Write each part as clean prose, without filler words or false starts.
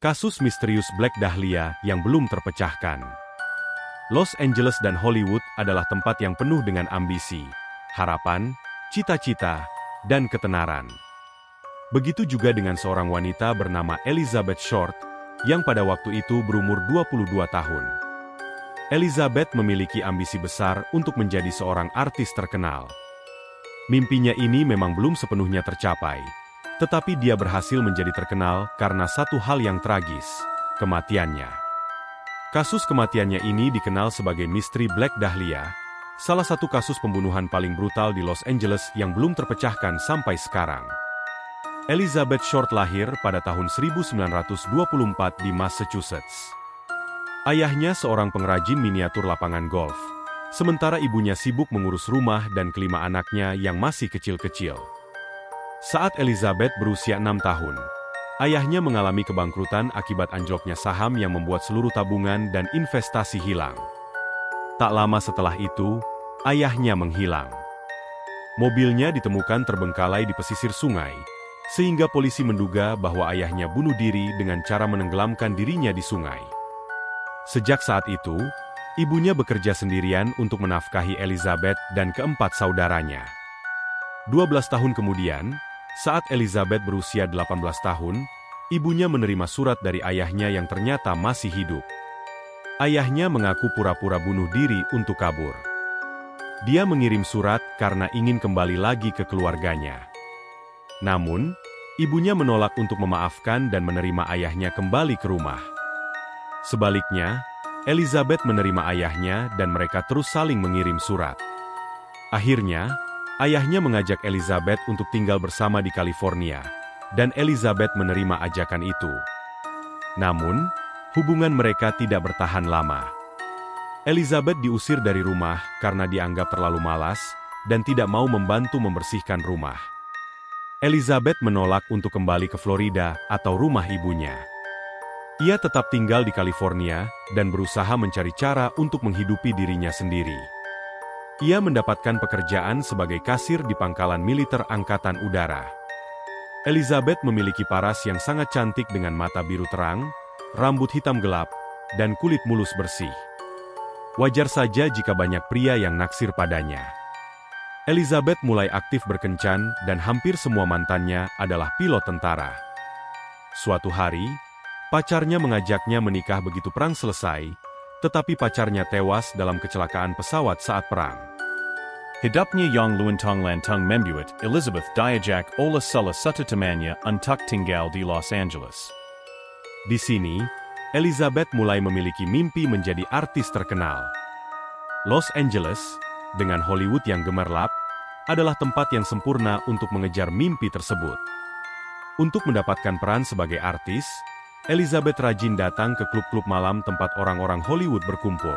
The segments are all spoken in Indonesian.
Kasus misterius Black Dahlia yang belum terpecahkan. Los Angeles dan Hollywood adalah tempat yang penuh dengan ambisi, harapan, cita-cita, dan ketenaran. Begitu juga dengan seorang wanita bernama Elizabeth Short, yang pada waktu itu berumur 22 tahun. Elizabeth memiliki ambisi besar untuk menjadi seorang artis terkenal. Mimpinya ini memang belum sepenuhnya tercapai, tetapi dia berhasil menjadi terkenal karena satu hal yang tragis, kematiannya. Kasus kematiannya ini dikenal sebagai misteri Black Dahlia, salah satu kasus pembunuhan paling brutal di Los Angeles yang belum terpecahkan sampai sekarang. Elizabeth Short lahir pada tahun 1924 di Massachusetts. Ayahnya seorang pengrajin miniatur lapangan golf, sementara ibunya sibuk mengurus rumah dan kelima anaknya yang masih kecil-kecil. Saat Elizabeth berusia 6 tahun, ayahnya mengalami kebangkrutan akibat anjloknya saham yang membuat seluruh tabungan dan investasi hilang. Tak lama setelah itu, ayahnya menghilang. Mobilnya ditemukan terbengkalai di pesisir sungai, sehingga polisi menduga bahwa ayahnya bunuh diri dengan cara menenggelamkan dirinya di sungai. Sejak saat itu, ibunya bekerja sendirian untuk menafkahi Elizabeth dan keempat saudaranya. 12 tahun kemudian, saat Elizabeth berusia 18 tahun, ibunya menerima surat dari ayahnya yang ternyata masih hidup. Ayahnya mengaku pura-pura bunuh diri untuk kabur. Dia mengirim surat karena ingin kembali lagi ke keluarganya. Namun, ibunya menolak untuk memaafkan dan menerima ayahnya kembali ke rumah. Sebaliknya, Elizabeth menerima ayahnya dan mereka terus saling mengirim surat. Akhirnya, ayahnya mengajak Elizabeth untuk tinggal bersama di California, dan Elizabeth menerima ajakan itu. Namun, hubungan mereka tidak bertahan lama. Elizabeth diusir dari rumah karena dianggap terlalu malas dan tidak mau membantu membersihkan rumah. Elizabeth menolak untuk kembali ke Florida atau rumah ibunya. Ia tetap tinggal di California dan berusaha mencari cara untuk menghidupi dirinya sendiri. Ia mendapatkan pekerjaan sebagai kasir di pangkalan militer Angkatan Udara. Elizabeth memiliki paras yang sangat cantik dengan mata biru terang, rambut hitam gelap, dan kulit mulus bersih. Wajar saja jika banyak pria yang naksir padanya. Elizabeth mulai aktif berkencan dan hampir semua mantannya adalah pilot tentara. Suatu hari, pacarnya mengajaknya menikah begitu perang selesai, tetapi pacarnya tewas dalam kecelakaan pesawat saat perang. Hidupnya yang luentang lantang membuat Elizabeth diajak oleh salah satu temannya untuk tinggal di Los Angeles. Di sini, Elizabeth mulai memiliki mimpi menjadi artis terkenal. Los Angeles, dengan Hollywood yang gemerlap, adalah tempat yang sempurna untuk mengejar mimpi tersebut. Untuk mendapatkan peran sebagai artis, Elizabeth rajin datang ke klub-klub malam tempat orang-orang Hollywood berkumpul.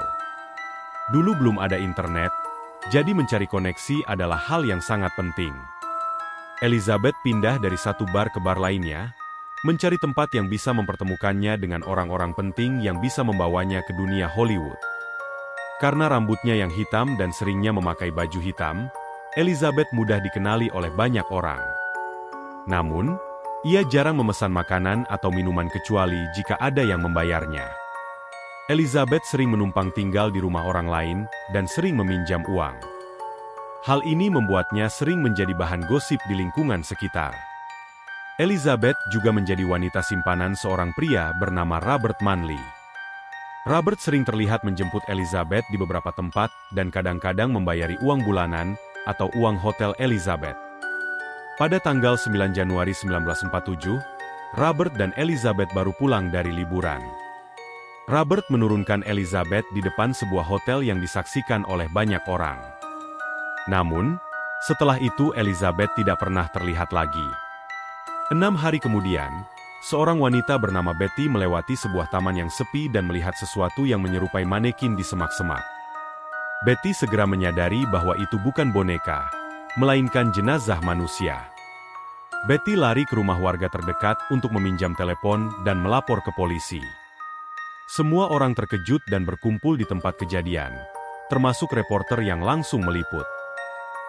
Dulu belum ada internet, jadi mencari koneksi adalah hal yang sangat penting. Elizabeth pindah dari satu bar ke bar lainnya, mencari tempat yang bisa mempertemukannya dengan orang-orang penting yang bisa membawanya ke dunia Hollywood. Karena rambutnya yang hitam dan seringnya memakai baju hitam, Elizabeth mudah dikenali oleh banyak orang. Namun, ia jarang memesan makanan atau minuman kecuali jika ada yang membayarnya. Elizabeth sering menumpang tinggal di rumah orang lain dan sering meminjam uang. Hal ini membuatnya sering menjadi bahan gosip di lingkungan sekitar. Elizabeth juga menjadi wanita simpanan seorang pria bernama Robert Manley. Robert sering terlihat menjemput Elizabeth di beberapa tempat dan kadang-kadang membayari uang bulanan atau uang hotel Elizabeth. Pada tanggal 9 Januari 1947, Robert dan Elizabeth baru pulang dari liburan. Robert menurunkan Elizabeth di depan sebuah hotel yang disaksikan oleh banyak orang. Namun, setelah itu Elizabeth tidak pernah terlihat lagi. 6 hari kemudian, seorang wanita bernama Betty melewati sebuah taman yang sepi dan melihat sesuatu yang menyerupai manekin di semak-semak. Betty segera menyadari bahwa itu bukan boneka, melainkan jenazah manusia. Betty lari ke rumah warga terdekat untuk meminjam telepon dan melapor ke polisi. Semua orang terkejut dan berkumpul di tempat kejadian, termasuk reporter yang langsung meliput.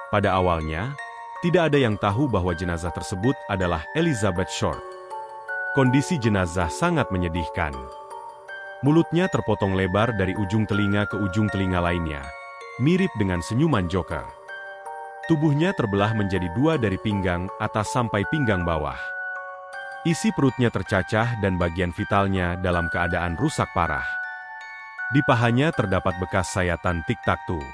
Pada awalnya, tidak ada yang tahu bahwa jenazah tersebut adalah Elizabeth Short. Kondisi jenazah sangat menyedihkan. Mulutnya terpotong lebar dari ujung telinga ke ujung telinga lainnya, mirip dengan senyuman Joker. Tubuhnya terbelah menjadi dua dari pinggang atas sampai pinggang bawah. Isi perutnya tercacah dan bagian vitalnya dalam keadaan rusak parah. Di pahanya terdapat bekas sayatan tic-tac-toe.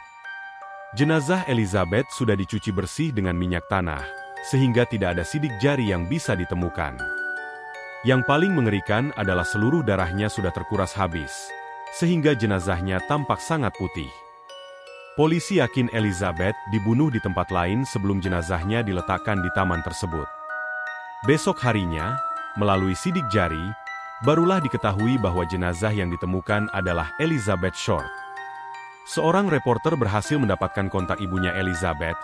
Jenazah Elizabeth sudah dicuci bersih dengan minyak tanah, sehingga tidak ada sidik jari yang bisa ditemukan. Yang paling mengerikan adalah seluruh darahnya sudah terkuras habis, sehingga jenazahnya tampak sangat putih. Polisi yakin Elizabeth dibunuh di tempat lain sebelum jenazahnya diletakkan di taman tersebut. Besok harinya, melalui sidik jari, barulah diketahui bahwa jenazah yang ditemukan adalah Elizabeth Short. Seorang reporter berhasil mendapatkan kontak ibunya Elizabeth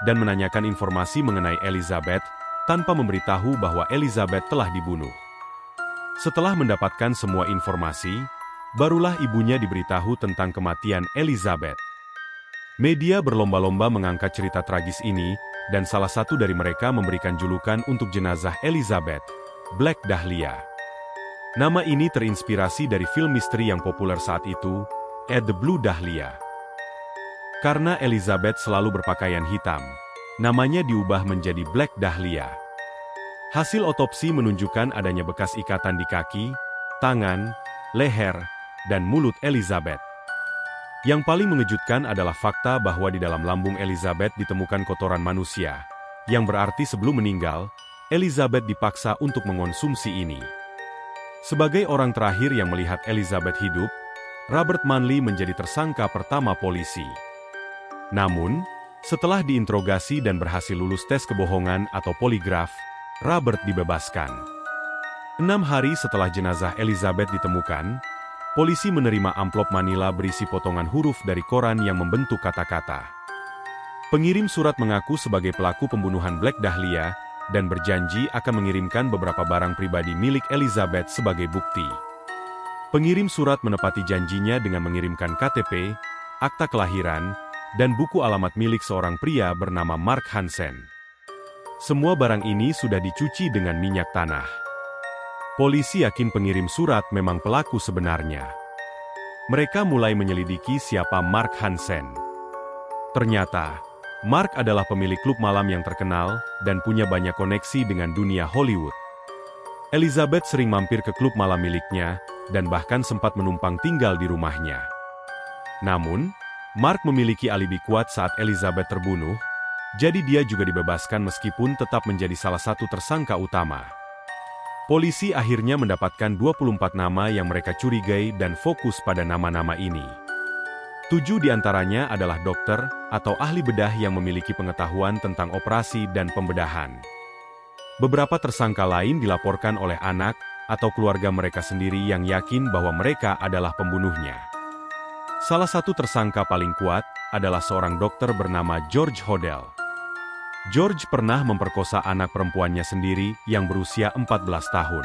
dan menanyakan informasi mengenai Elizabeth tanpa memberitahu bahwa Elizabeth telah dibunuh. Setelah mendapatkan semua informasi, barulah ibunya diberitahu tentang kematian Elizabeth. Media berlomba-lomba mengangkat cerita tragis ini, dan salah satu dari mereka memberikan julukan untuk jenazah Elizabeth, Black Dahlia. Nama ini terinspirasi dari film misteri yang populer saat itu, The Blue Dahlia. Karena Elizabeth selalu berpakaian hitam, namanya diubah menjadi Black Dahlia. Hasil otopsi menunjukkan adanya bekas ikatan di kaki, tangan, leher, dan mulut Elizabeth. Yang paling mengejutkan adalah fakta bahwa di dalam lambung Elizabeth ditemukan kotoran manusia, yang berarti sebelum meninggal, Elizabeth dipaksa untuk mengonsumsi ini. Sebagai orang terakhir yang melihat Elizabeth hidup, Robert Manley menjadi tersangka pertama polisi. Namun, setelah diinterogasi dan berhasil lulus tes kebohongan atau poligraf, Robert dibebaskan. 6 hari setelah jenazah Elizabeth ditemukan, polisi menerima amplop manila berisi potongan huruf dari koran yang membentuk kata-kata. Pengirim surat mengaku sebagai pelaku pembunuhan Black Dahlia dan berjanji akan mengirimkan beberapa barang pribadi milik Elizabeth sebagai bukti. Pengirim surat menepati janjinya dengan mengirimkan KTP, akta kelahiran, dan buku alamat milik seorang pria bernama Mark Hansen. Semua barang ini sudah dicuci dengan minyak tanah. Polisi yakin pengirim surat memang pelaku sebenarnya. Mereka mulai menyelidiki siapa Mark Hansen. Ternyata, Mark adalah pemilik klub malam yang terkenal dan punya banyak koneksi dengan dunia Hollywood. Elizabeth sering mampir ke klub malam miliknya dan bahkan sempat menumpang tinggal di rumahnya. Namun, Mark memiliki alibi kuat saat Elizabeth terbunuh, jadi dia juga dibebaskan meskipun tetap menjadi salah satu tersangka utama. Polisi akhirnya mendapatkan 24 nama yang mereka curigai dan fokus pada nama-nama ini. 7 diantaranya adalah dokter atau ahli bedah yang memiliki pengetahuan tentang operasi dan pembedahan. Beberapa tersangka lain dilaporkan oleh anak atau keluarga mereka sendiri yang yakin bahwa mereka adalah pembunuhnya. Salah satu tersangka paling kuat adalah seorang dokter bernama George Hodel. George pernah memperkosa anak perempuannya sendiri yang berusia 14 tahun.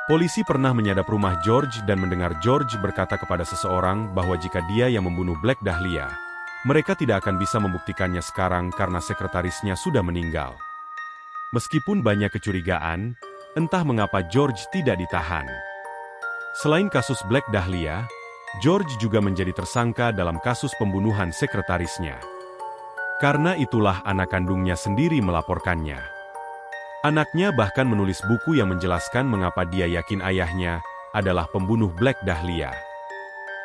Polisi pernah menyadap rumah George dan mendengar George berkata kepada seseorang bahwa jika dia yang membunuh Black Dahlia, mereka tidak akan bisa membuktikannya sekarang karena sekretarisnya sudah meninggal. Meskipun banyak kecurigaan, entah mengapa George tidak ditahan. Selain kasus Black Dahlia, George juga menjadi tersangka dalam kasus pembunuhan sekretarisnya. Karena itulah anak kandungnya sendiri melaporkannya. Anaknya bahkan menulis buku yang menjelaskan mengapa dia yakin ayahnya adalah pembunuh Black Dahlia.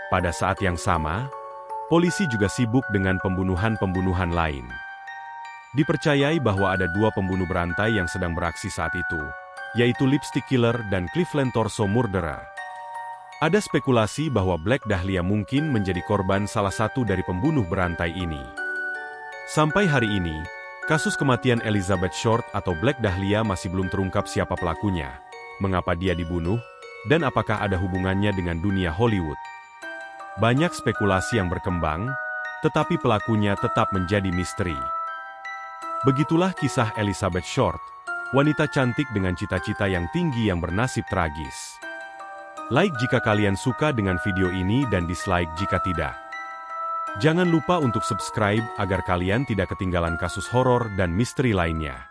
Pada saat yang sama, polisi juga sibuk dengan pembunuhan-pembunuhan lain. Dipercayai bahwa ada 2 pembunuh berantai yang sedang beraksi saat itu, yaitu Lipstick Killer dan Cleveland Torso Murderer. Ada spekulasi bahwa Black Dahlia mungkin menjadi korban salah satu dari pembunuh berantai ini. Sampai hari ini, kasus kematian Elizabeth Short atau Black Dahlia masih belum terungkap siapa pelakunya, mengapa dia dibunuh, dan apakah ada hubungannya dengan dunia Hollywood. Banyak spekulasi yang berkembang, tetapi pelakunya tetap menjadi misteri. Begitulah kisah Elizabeth Short, wanita cantik dengan cita-cita yang tinggi yang bernasib tragis. Like jika kalian suka dengan video ini dan dislike jika tidak. Jangan lupa untuk subscribe agar kalian tidak ketinggalan kasus horor dan misteri lainnya.